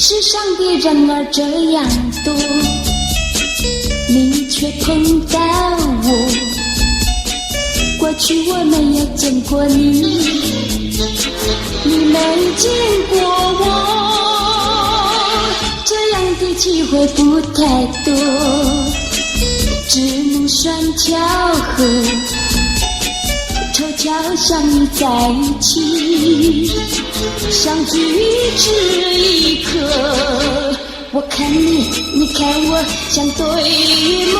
世上的人儿这样多，你却碰到我。过去我没有见过你，你没见过我，这样的机会不太多，只能算巧合。凑巧相遇在一起，相聚只一刻。我看你，你看我，像对默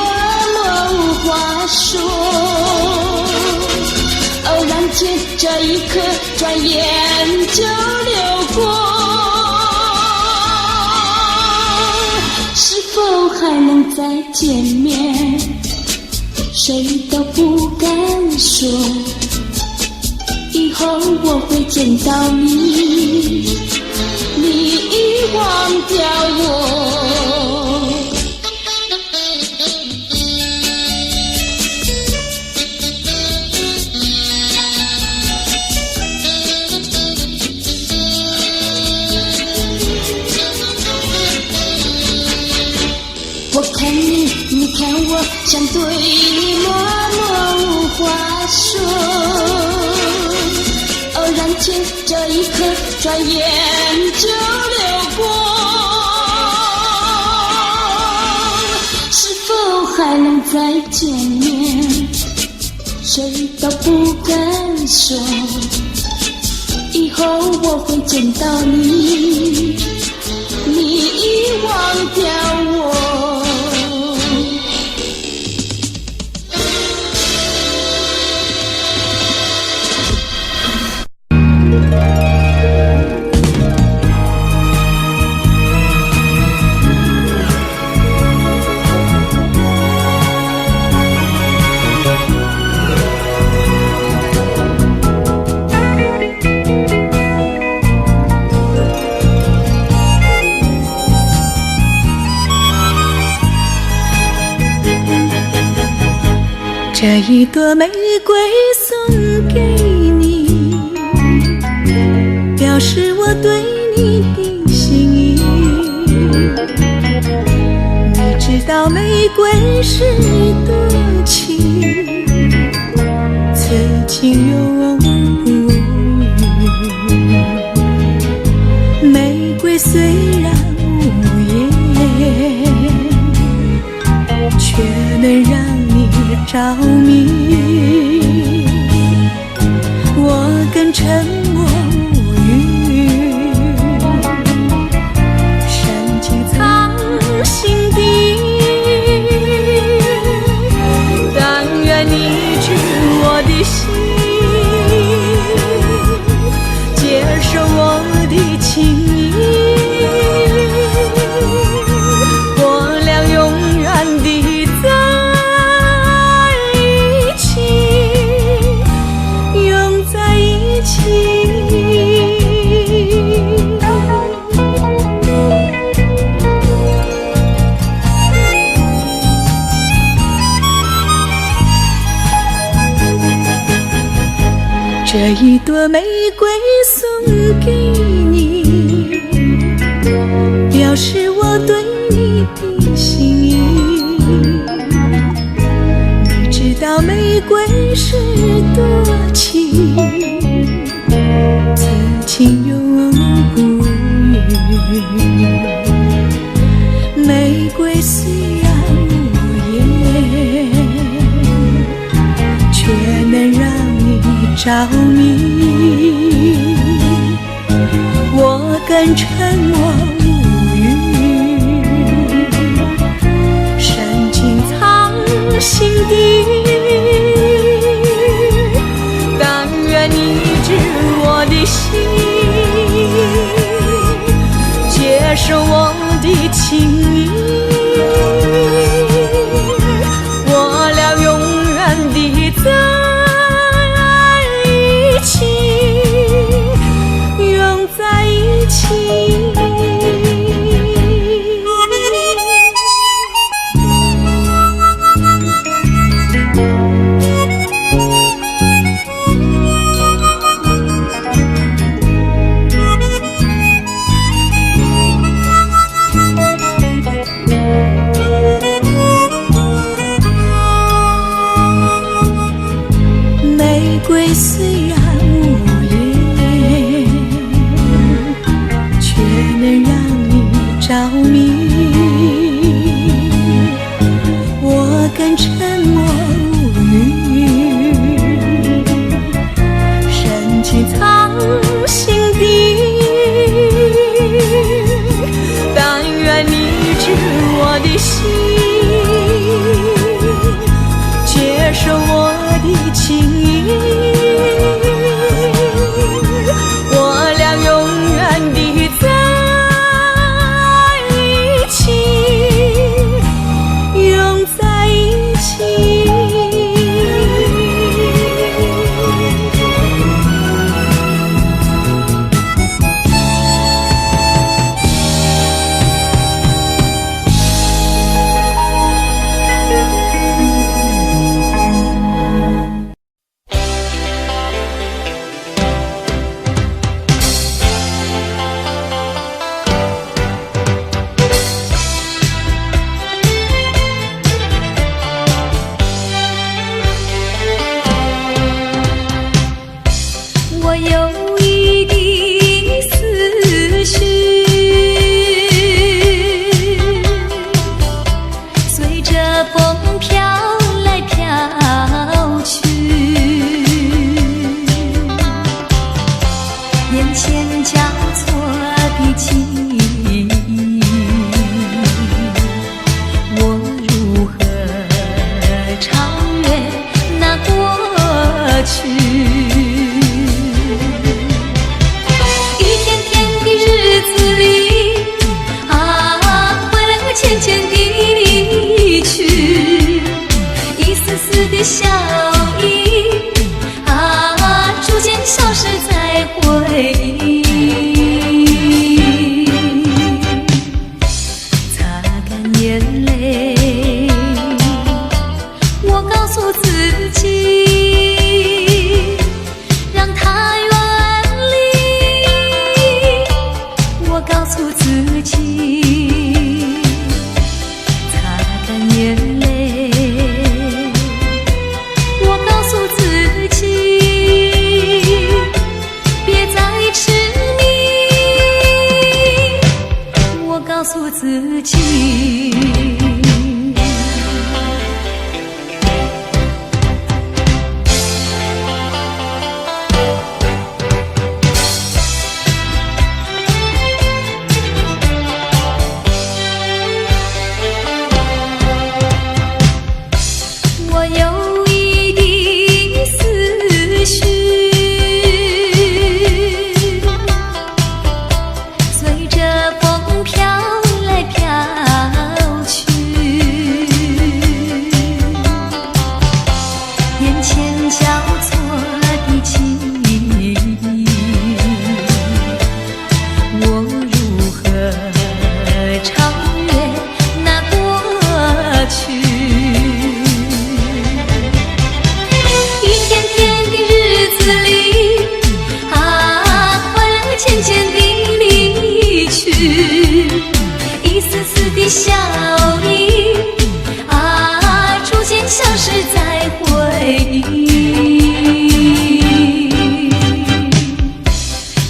默无话说。偶然间，这一刻转眼就流过，是否还能再见面？谁都不敢说。以后我会见到你，你已忘掉我。我看你，你看我，像对默默无话说。偶然间，这一刻转眼就流过，是否还能再见面？谁都不敢说。以后我会见到你，你已忘掉我。这一朵玫瑰送给你，表示我对你的心意。你知道玫瑰是多情，此情永不渝。玫瑰虽然无言，却能让着迷，我更沉默无语，深情藏心底。但愿你知我的心，接受我的情意，我俩永远的在。这一朵玫瑰送给你，表示我对你的心意。你知道玫瑰是多情，此情永不渝。玫瑰虽然无言，却能让着迷，我更沉默无语，深情藏心底。但愿你知我的心，接受我的情意，我俩永远的在。永在一起。的笑意啊，逐渐消失在回忆。擦干眼泪，我告诉自己，让它远离。我告诉自己，擦干眼泪。我告诉自己，别再痴迷。我告诉自己。我有一滴思绪，随着风飘来飘去，眼前交错的记忆，我如何超越那过去？渐渐地离去，一丝丝的笑意啊，逐渐消失在回忆。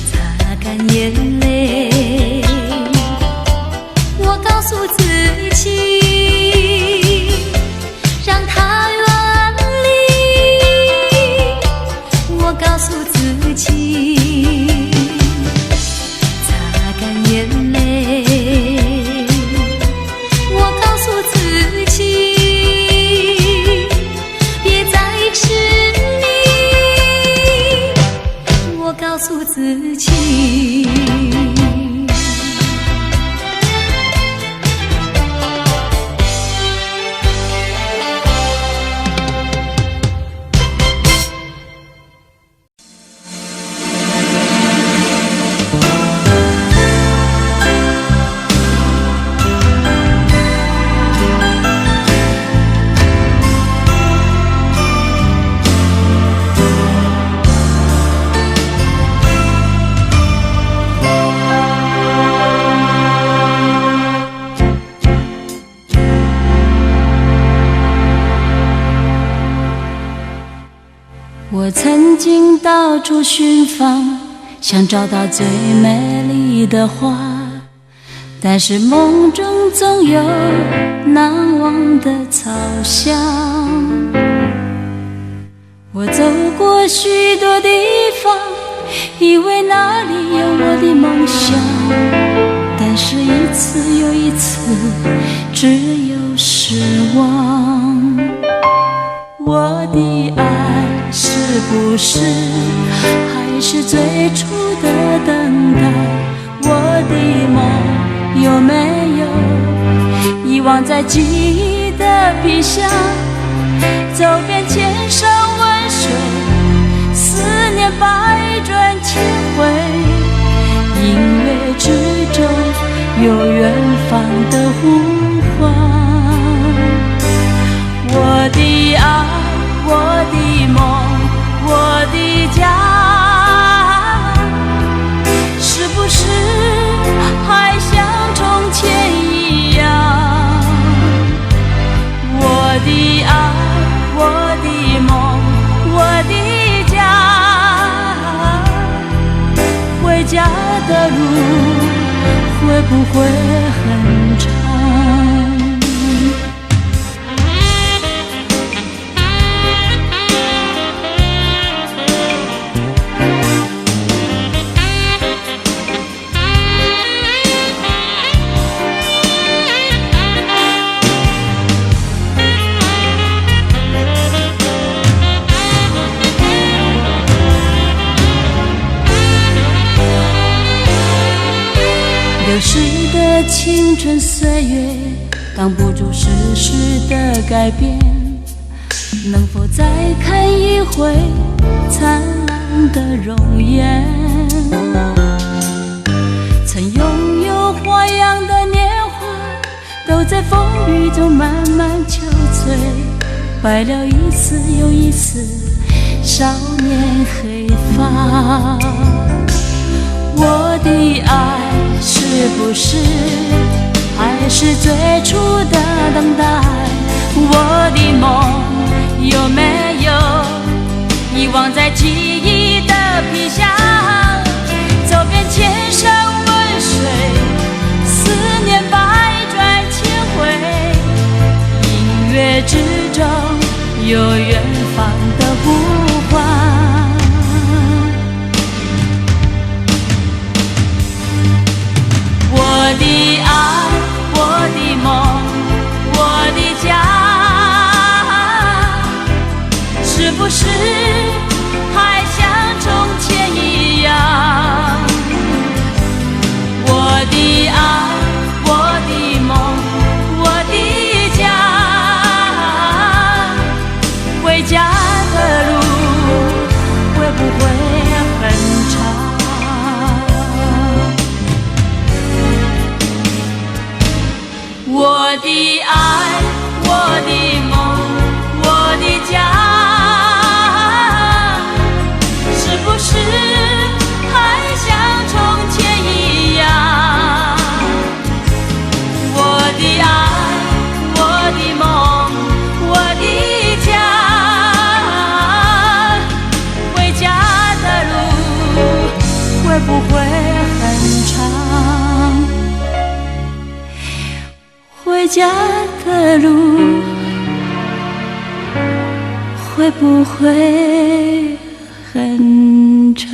擦干眼泪，我告诉自己，让它远离。我告诉自己。眼泪，我告诉自己，别再痴迷。我告诉自己。我曾经到处寻访，想找到最美丽的花，但是梦中总有难忘的草香。我走过许多地方，以为那里有我的梦想，但是一次又一次，只有失望。我的爱是不是还是最初的等待？我的梦有没有遗忘在记忆的皮箱？走遍千山万水，思念百转千回，音乐之中有远方的呼唤。我的爱，我的梦，我的家，是不是还像从前一样？我的爱，我的梦，我的家，回家的路会不会很长？流逝的青春岁月，挡不住世事的改变。能否再看一回灿烂的容颜？曾拥有花样的年华，都在风雨中慢慢憔悴，白了一次又一次少年黑发。我的爱是不是还是最初的等待？我的梦有没有遗忘在记忆的皮箱？走遍千山万水，思念百转千回，音乐之中有远方的呼唤。我的爱，我的梦，我的家，是不是还像从前一样？我的爱，我的梦，我的家，回家的路会不会很长？我的爱，我的梦，我的家，是不是还像从前一样？我的爱，我的梦，我的家，回家的路会不会很长？回家的路会不会很长？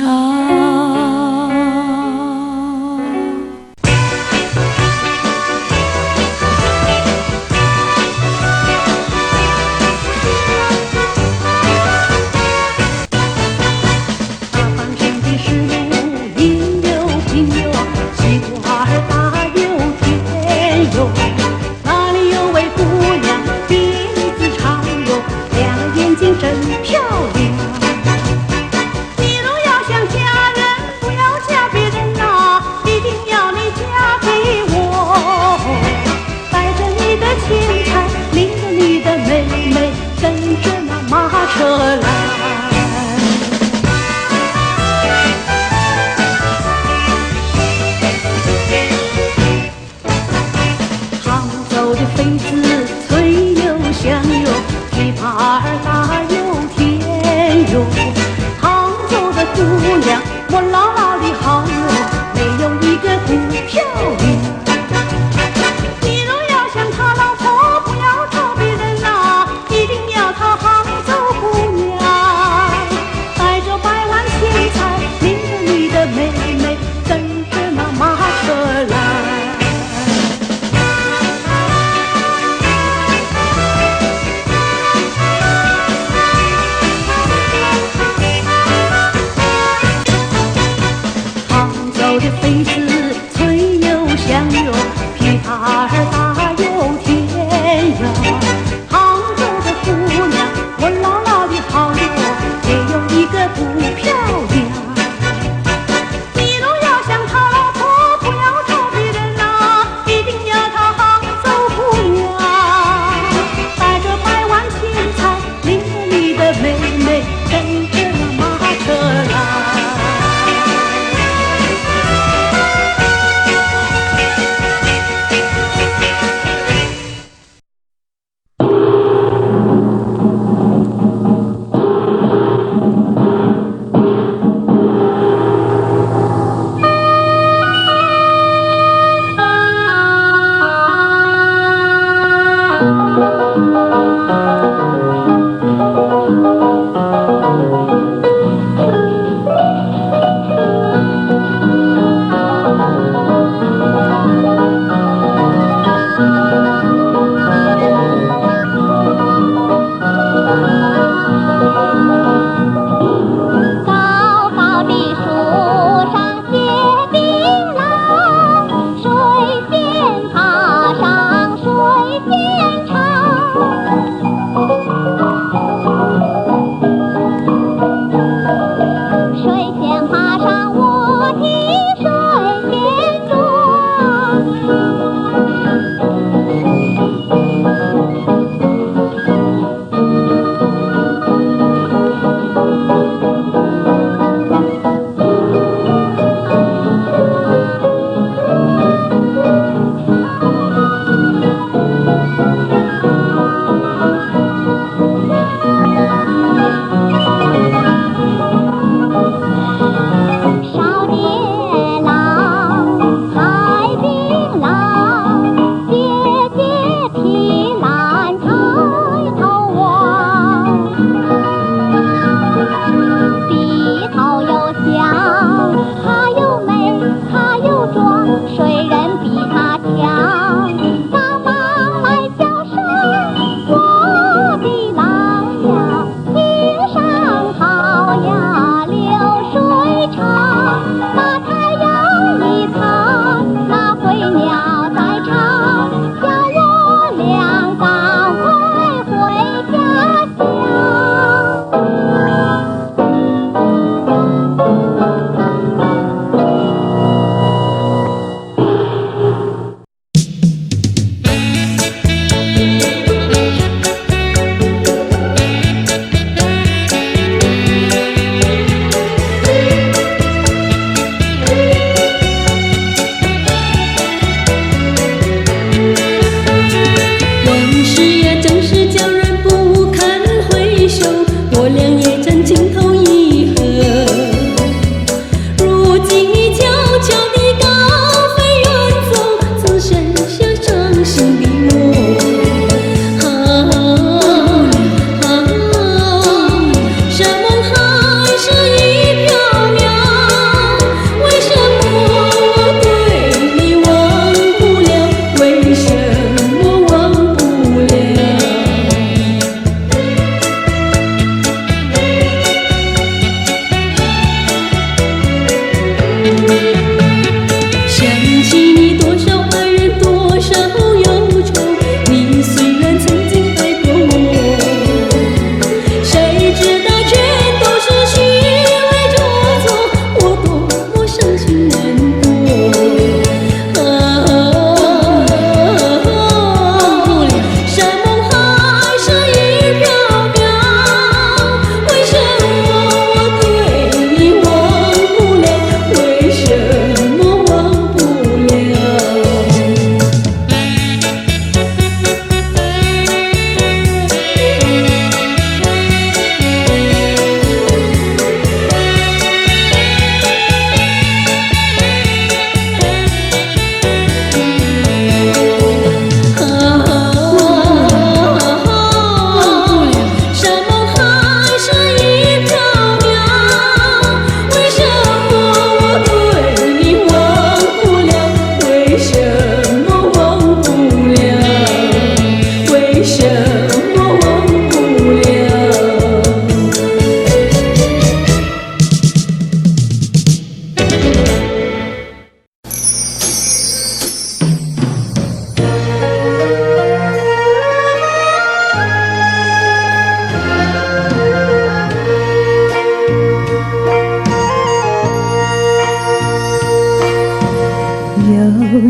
有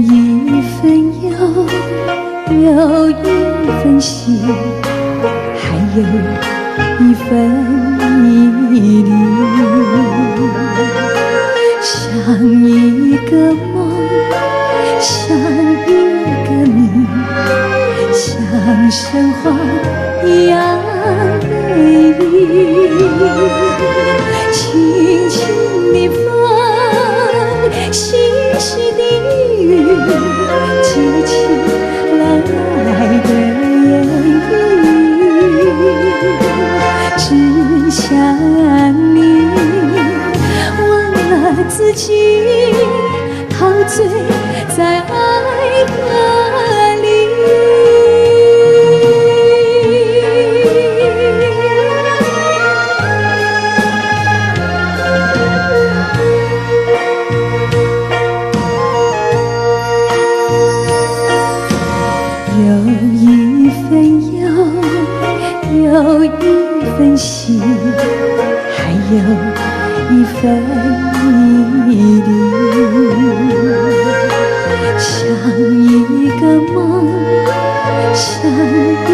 一份忧，有一份喜，还有一份迷离，像一个梦，像一个谜，像神话一样美丽。轻轻的风，细细的雨，激起了爱的言语。只想你忘了自己，陶醉在爱河里。有一份忧，有一份喜，还有一份迷离，像一个梦，像一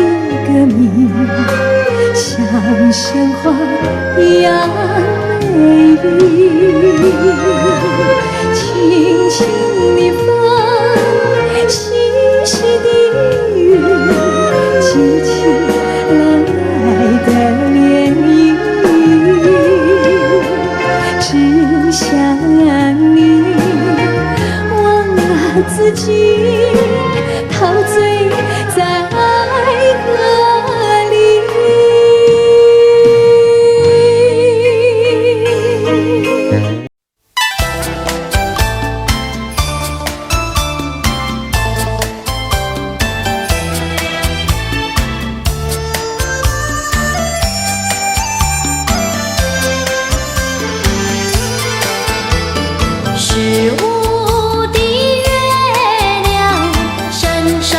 个谜，像神话一样美丽。轻轻的风，细细的雨，激起了爱的涟漪。只想你忘了自己，陶醉在爱河里。十五的月亮升上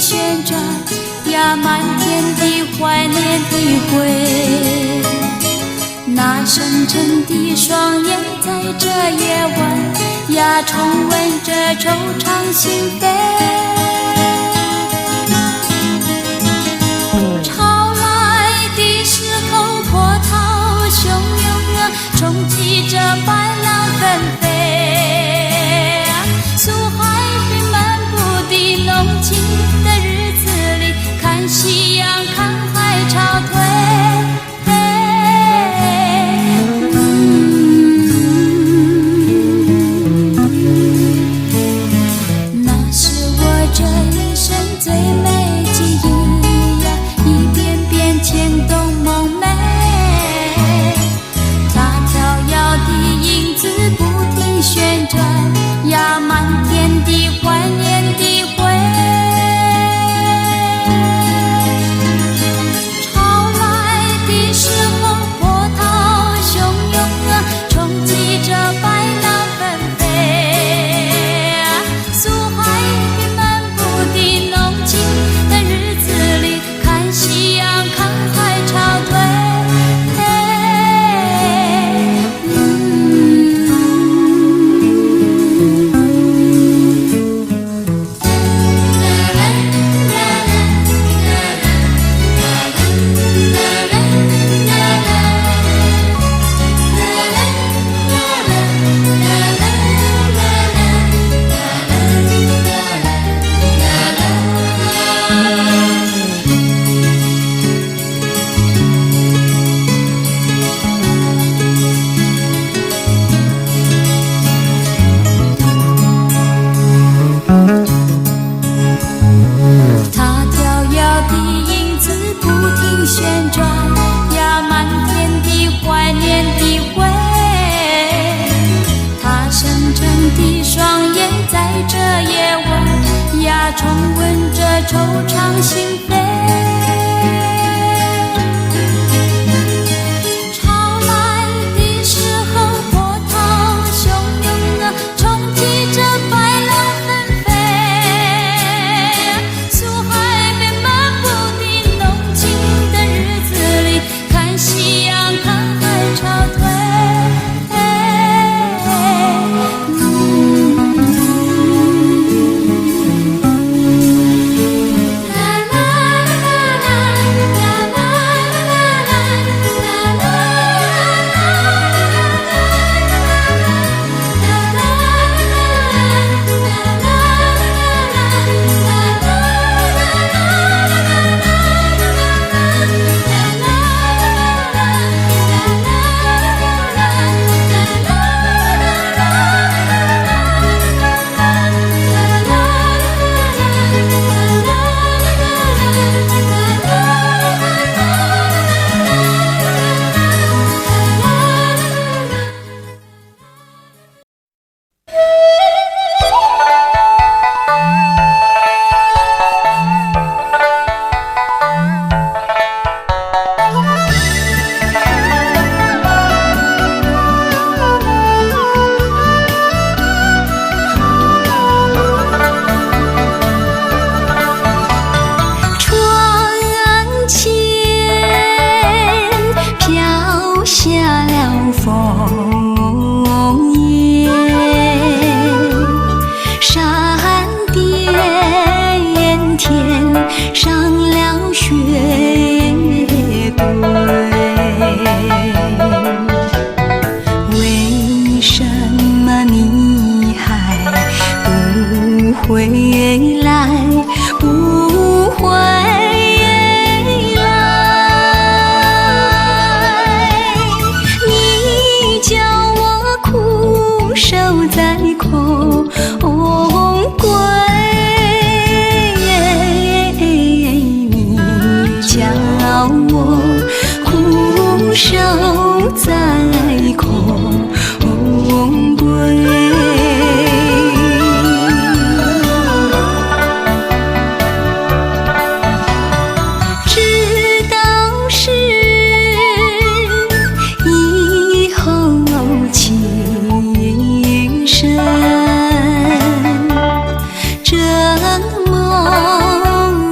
旋转呀，满天的怀念的回。那深沉的双眼在这夜晚呀，重温着惆怅心扉。潮来的时候波涛汹涌啊，冲击着白浪纷飞。苏海滨漫步的浓情的日子里，看夕阳看海潮退。那是我这一生最美记忆呀，一遍遍牵动梦寐。它飘摇的影子不停旋转呀，满天的怀念的回。潮来的时候波涛汹涌啊，冲击着白浪纷飞。苏海滨漫步的浓情的日子里，看夕阳看海潮退。它飘摇的影子不停旋转呀，满天的怀念的回。它深沉的双眼在这夜晚呀，重温着惆怅心扉。潮来的时候波涛汹涌啊，冲击着白浪纷飞。苏海滨漫步的浓情的日子里，看夕阳看海潮退。回来，不回来。你叫我苦守在空闺，你叫我苦守在空闺。这梦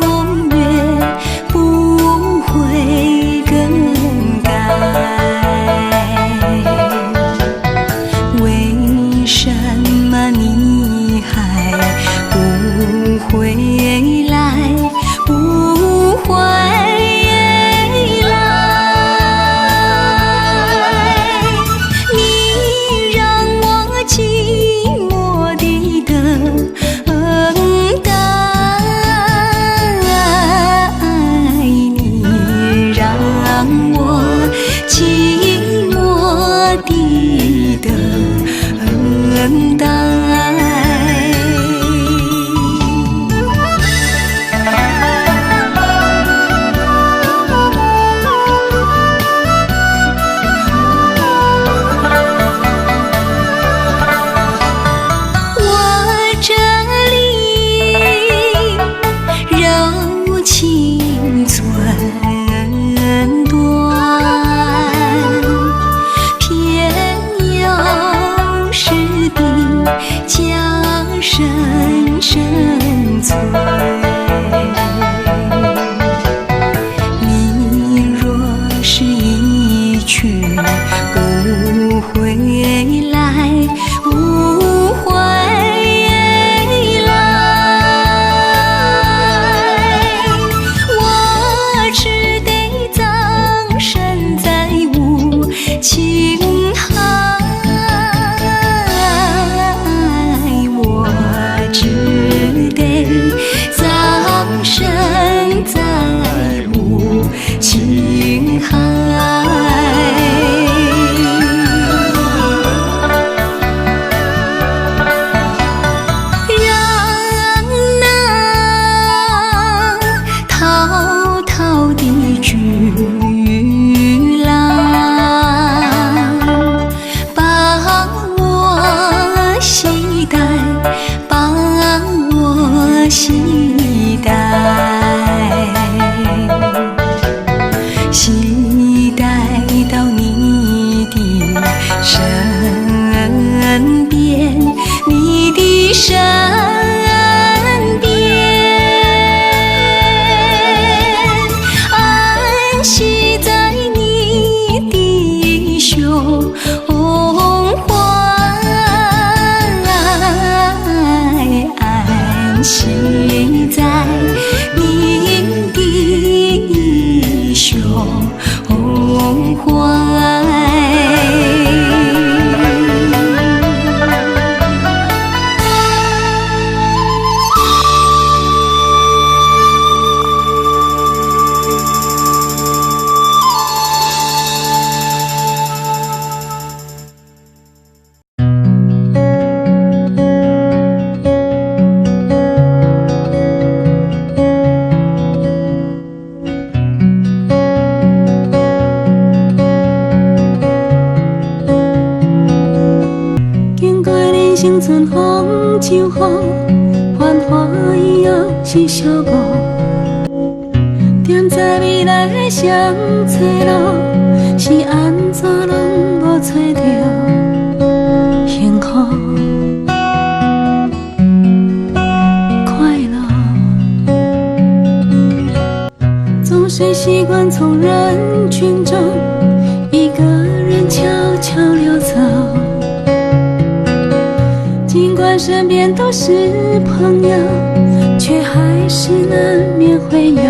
的等待。你若是一去不回来，不回来，我只得葬身在无情海，我只得葬身在无情海。让那滔滔的巨浪把我携带，把我携带，携带到你的身边，你的身边，安息在你的胸怀，安息在你的胸怀。生春风秋雨，繁华以后是小雨。踮在未来的双岔路，是安怎拢无找着幸福快乐。总是习惯从人群中一个人悄悄溜走。尽管身边都是朋友，却还是难免会有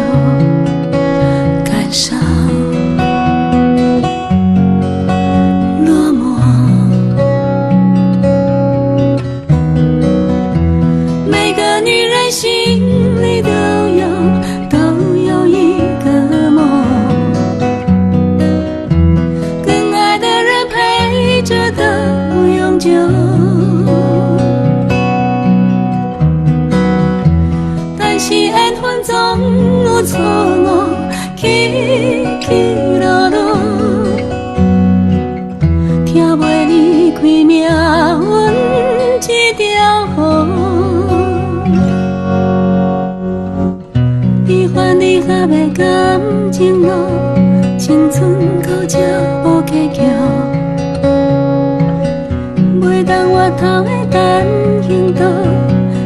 感伤落寞。每个女人心里都有一个梦，更爱的人陪着的永久。是缘分总有错误，起起落落，听袂离开命运这条路。悲欢离合的感情路，青春到这无结局。袂当回头的单行道，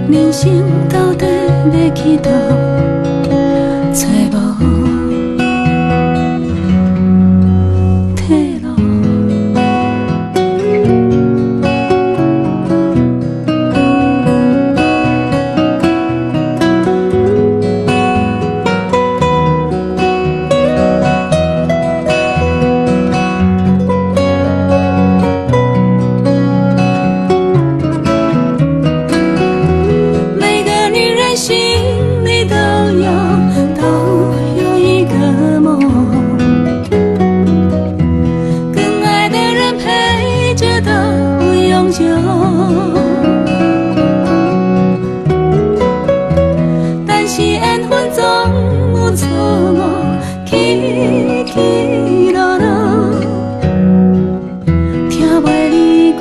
人生到底要去倒，找无退路。每个女人心里都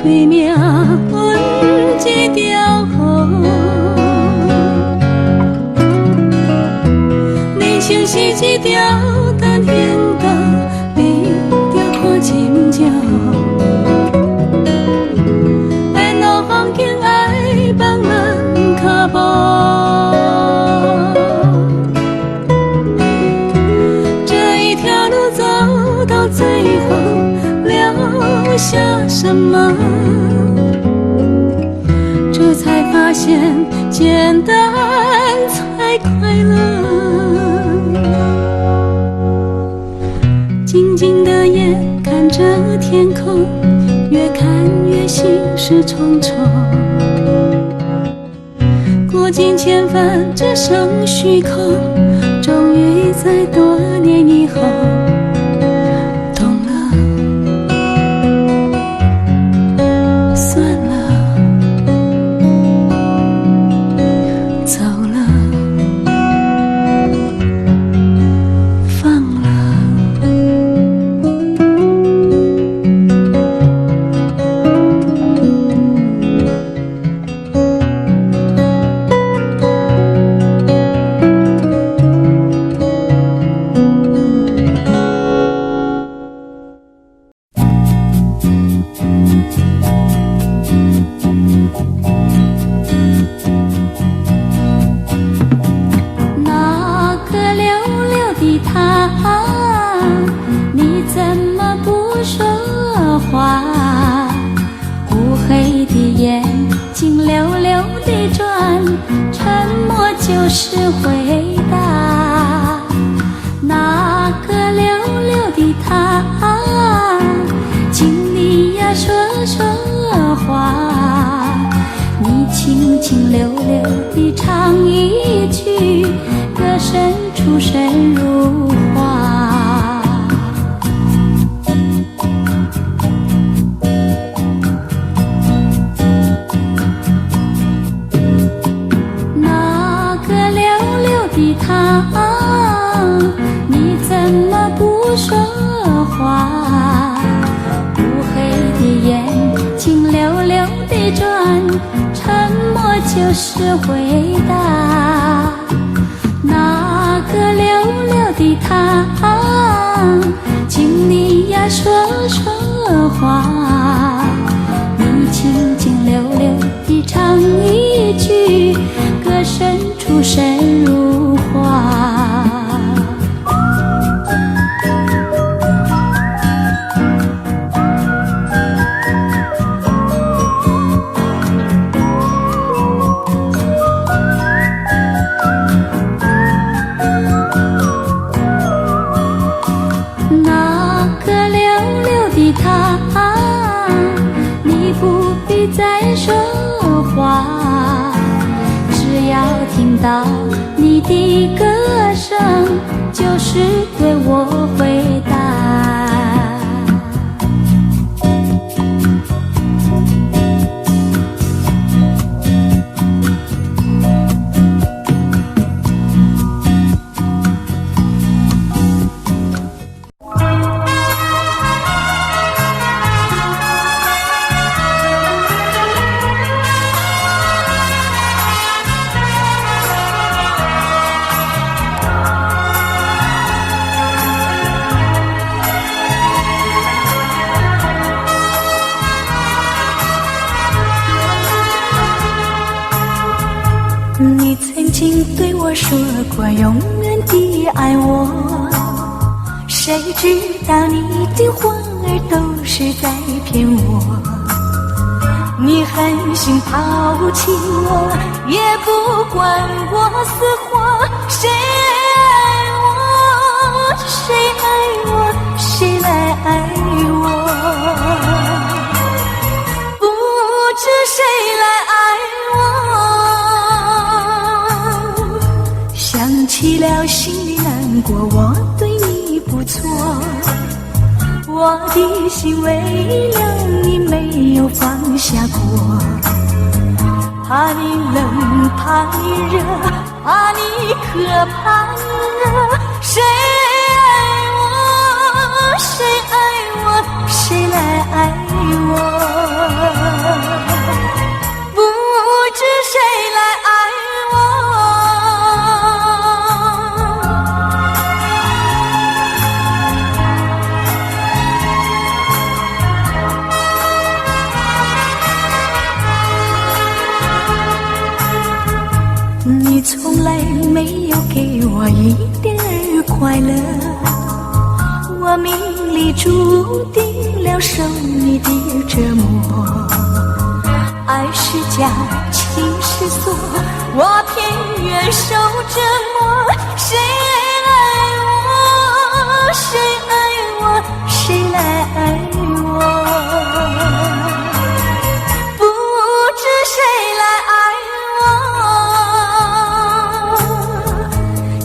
水命一条河。人生是一条单行道，你着看深情。爱路风景，爱放咱脚步。这一条路走到最后，留下什么？这才发现，简单才快乐。静静的眼看着天空，越看越心事重重。过尽千帆，只剩虚空。终于在多年以后，懂了，算了，走了，放了。就是回答，那个溜溜的他，请你呀说说话，你轻轻溜溜地唱一句，歌声出神入化。你怎么不说话？乌黑的眼睛溜溜地转，沉默就是回答。那个溜溜的他，请你呀说说话，你轻轻溜溜地唱一句，歌声出神入化。那个溜溜的他，你不必再说话，只要听到你的歌声，就是对我回答。你曾经对我说过永远的爱我，谁知道你的话儿都是在骗我。你狠心抛弃我，也不管我死活。谁爱我，谁爱我，谁来爱我？不知谁来爱我。想起了心里难过，我对你不错，我的心为了你没有放下过。怕你冷，怕你热，怕你渴，怕你热。谁爱我，谁爱我，谁来爱我？命里注定了受你的折磨，爱是假，情是锁，我偏愿受折磨。谁爱我？谁爱我？谁来爱我？不知谁来爱我。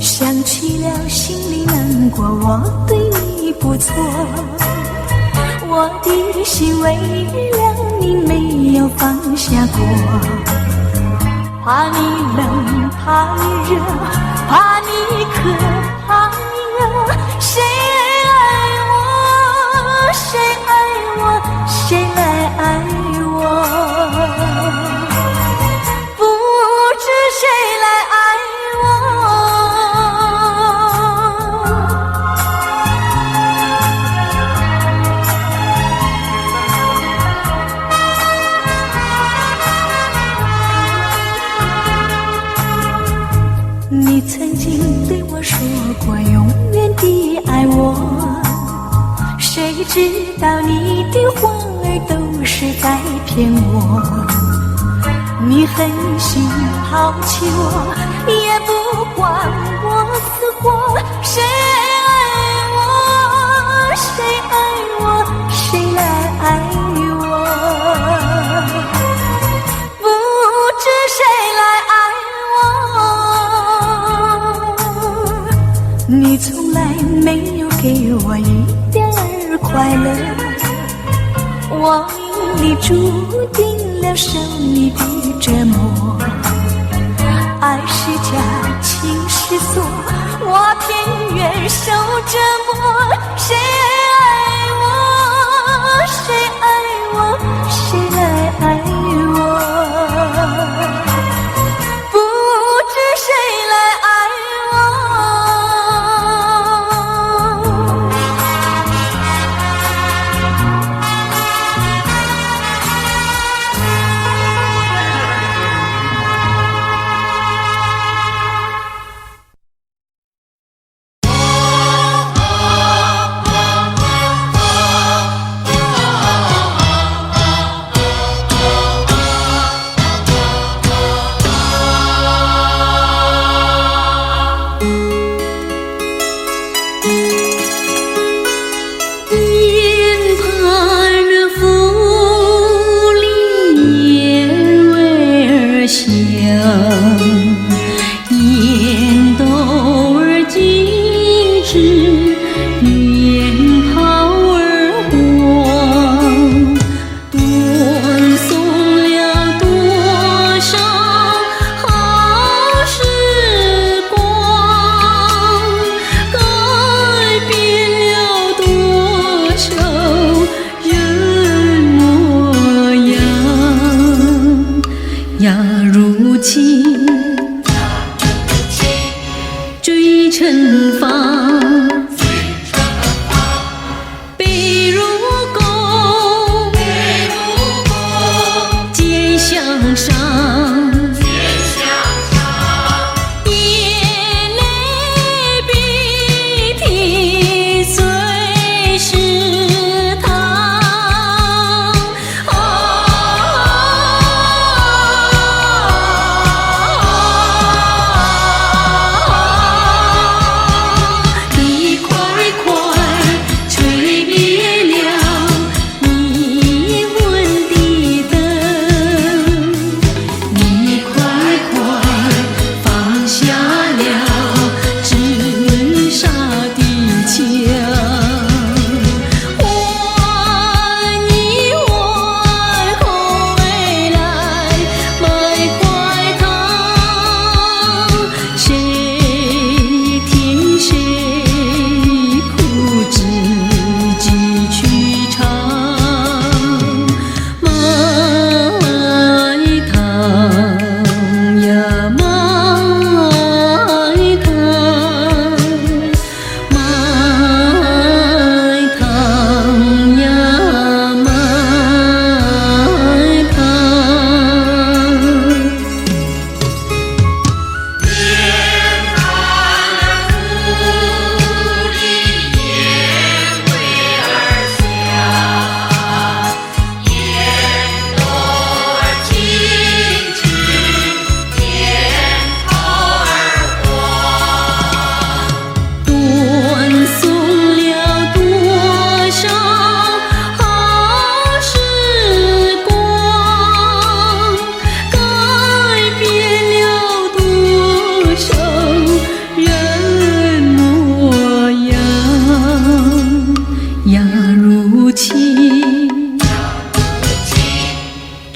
想起了心里难过，我对你不错，我的心为了你没有放下过，怕你冷，怕你热，怕你渴，怕你饿。谁爱我？谁爱我？谁来爱我？不知谁来爱我。你曾经对我说过永远地爱我，谁知道你的话儿都是在骗我。你狠心抛弃我，也不管我死活。谁爱我？谁爱我？谁来爱我？不知谁来爱我。你从来没有给我一点儿快乐，我命里注定了受你的折磨。爱是假，情是锁，我偏愿受折磨。谁爱我？谁爱我？谁来爱我？不知谁来爱我。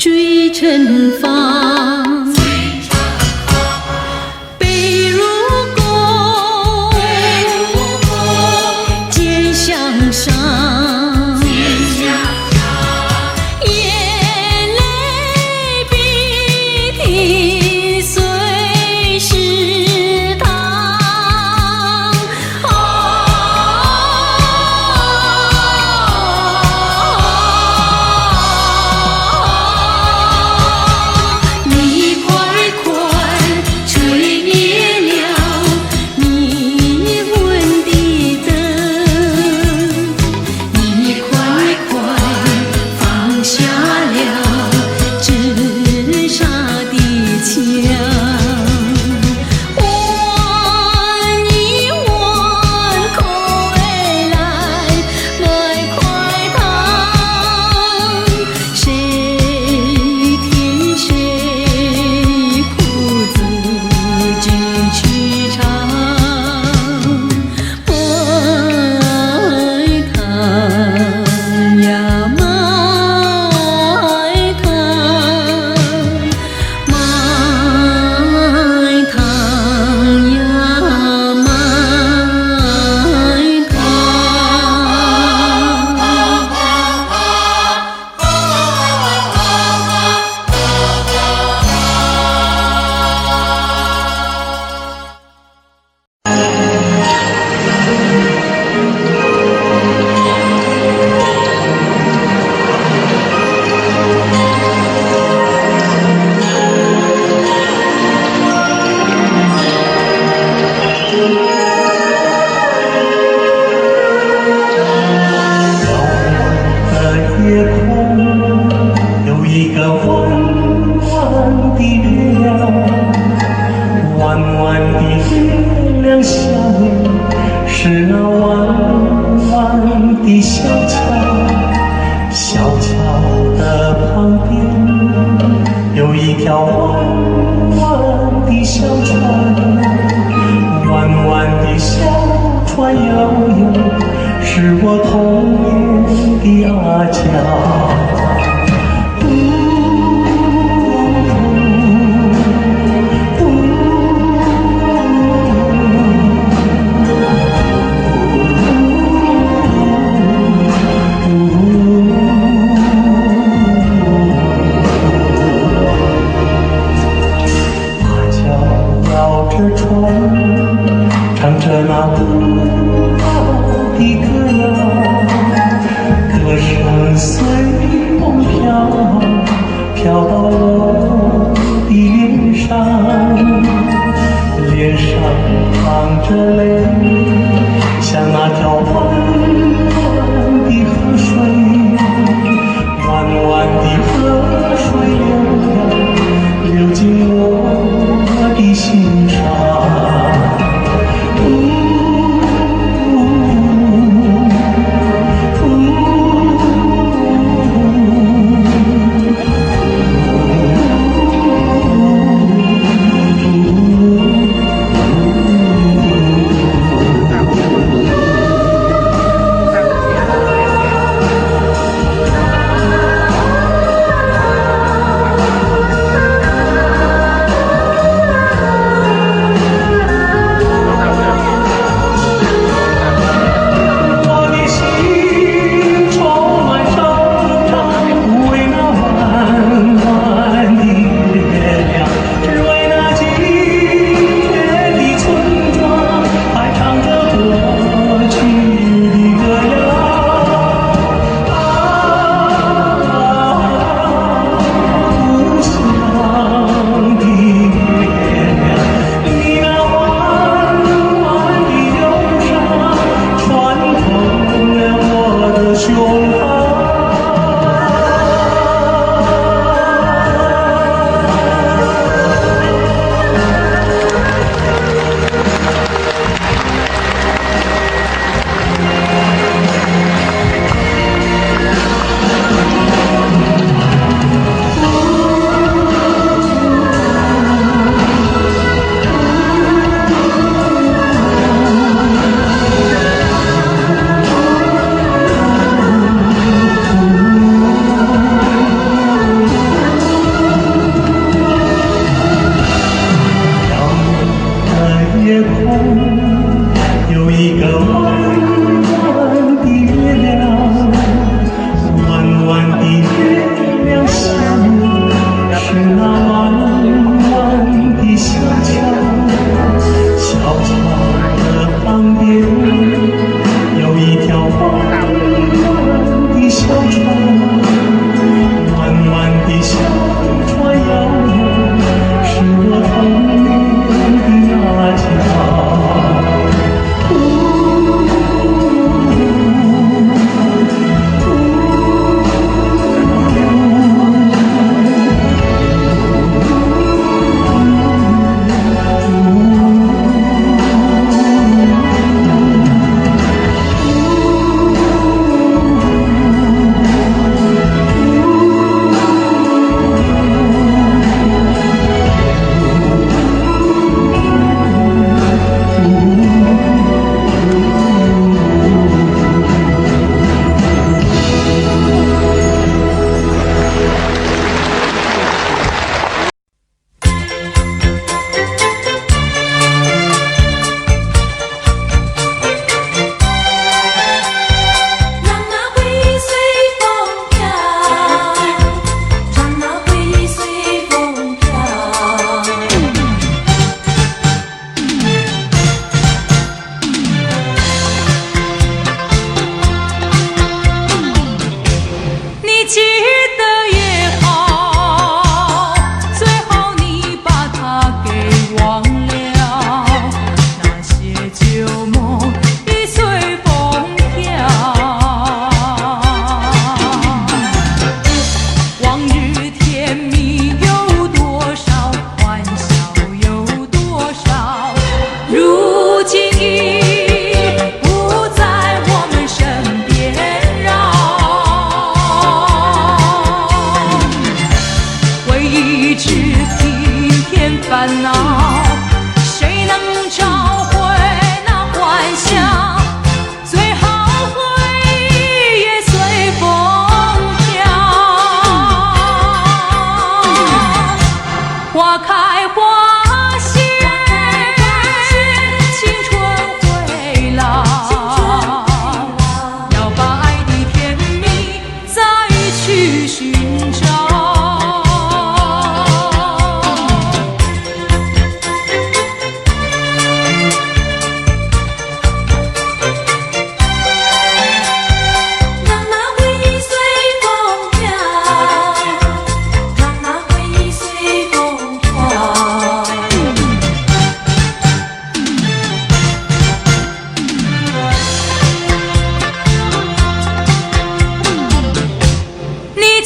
醉尘芳，北入宫，渐向上，眼泪鼻涕随时淌。你快快吹灭了你吻的灯，你快快放下了自杀的枪。换一碗口味来快烫，谁甜谁苦自己去尝。买糖呀买糖，买糖呀买夜空有一个弯弯的月亮，弯弯的月亮下面是那弯弯的小桥，小桥的旁边有一条弯弯的小船，弯弯的小船悠悠，是我童年的阿娇。阿娇摇着船，唱着那古老的歌谣，歌声随风飘，飘到我的脸上，脸上淌着泪，像那条弯弯的河水，弯弯的河水流进我的心上。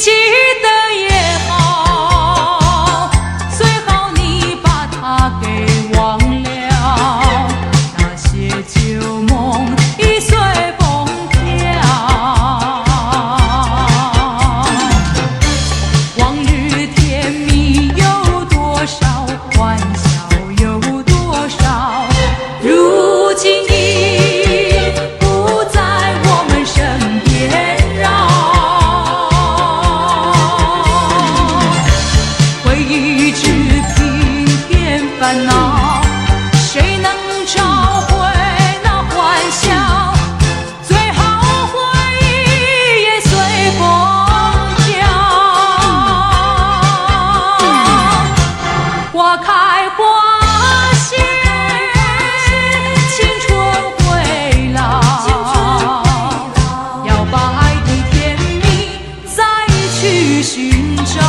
记得也好，最好你把它给忘了，那些旧梦已随风飘。往日甜蜜有多少，欢笑有多少，如今已不在我们身边绕。回忆只平添烦恼，谁能找回那欢笑？最好回忆也随风飘。花开花谢，青春回老，摇摆的甜蜜再去寻找。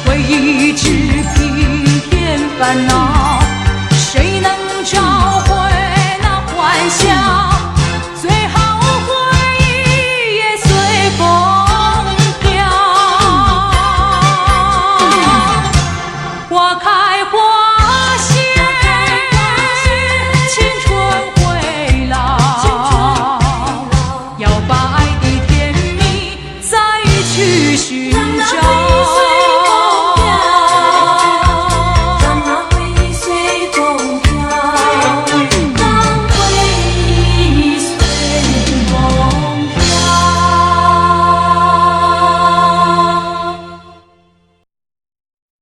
回忆只平添烦恼。